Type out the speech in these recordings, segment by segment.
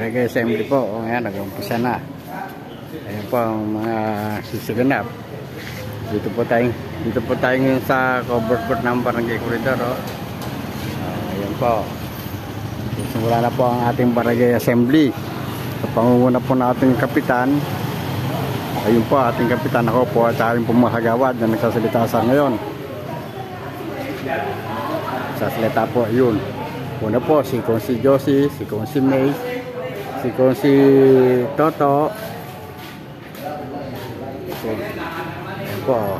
Barangay Assembly po. O yan, nag-umpisa na. Ayan po ang mga sisiganap. Dito po tayo ngayon sa cover court ng Barangay Corridor. Ayan po. Simula na po ang ating Barangay Assembly. Sa pangunguna po ng ating kapitan. Ayun po, ating kapitan. Ako po at ating pumahagawad na nagsasalita sa ngayon. Sasalita po, ayun. Una po, si Josie, si May, si Toto. Ayan po.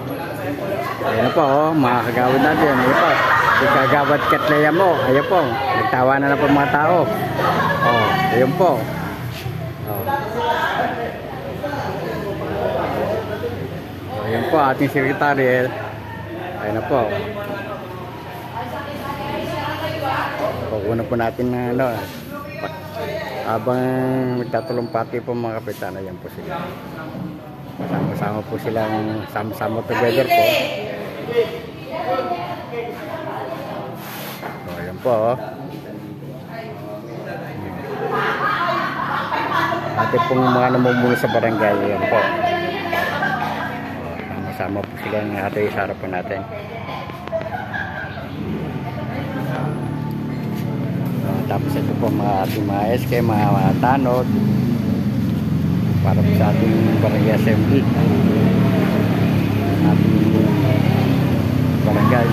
Ayan po, mga kagawad natin. Ayan po. Si kagawad Katleya mo. Ayan po. Nagtawa na po mga tao. Ayan po. Ayan po, ating sekretary. Ayan na po. Una po natin na habang magtatulumpati po mga kapitan. Ayan po sila. Sama-sama po silang sama-sama together po. Ayan po. Ate pong mga namumuno sa barangay. Ayan po. Sama-sama po silang ate sa harapan natin. Tapos ito po mga ating mga SK, mga tanod para po sa ating Barangay Assembly, ating barangay.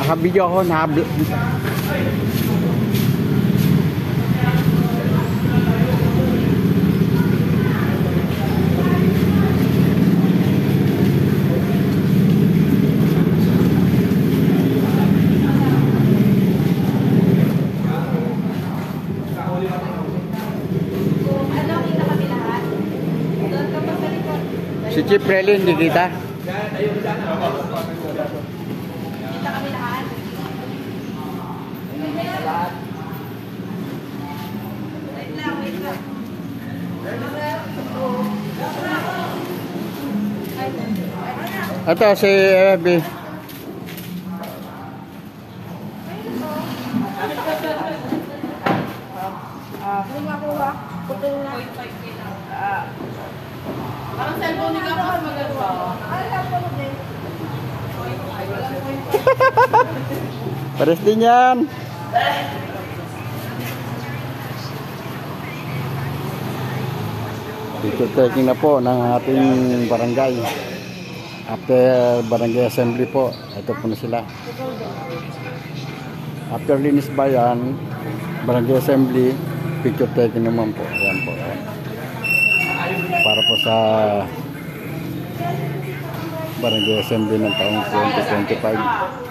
Nakabidyo ako, si Chief Relin, hindi kita. Ito si Abby. Parang cellphone ni Kapos maganda. Pares din yan. Picture taking na po ng ating barangay. After Barangay Assembly po, ito po na sila. After linis bayan, Barangay Assembly, picture taking naman po. Ayan po. Para po sa Barangay Assembly ng taong 2025.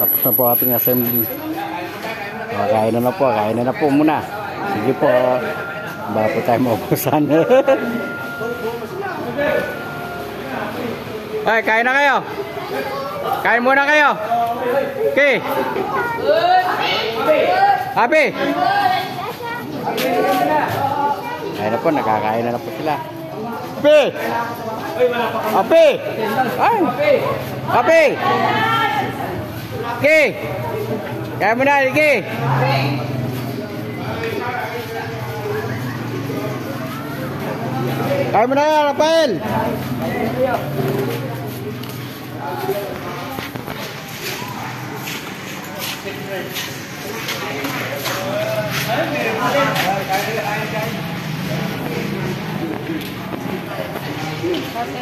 Tapos na po ating assembly. Kain na po muna. Sige po, bago po tayo maubusan. Ay, kain na kayo. Kain muna kayo. Okay. Happy. Kain na po, nakakain na po sila. Happy. Happy. Ay. Happy. Okay. Kaya mo na, Liki. Kaya mo na, Rafael. Kasi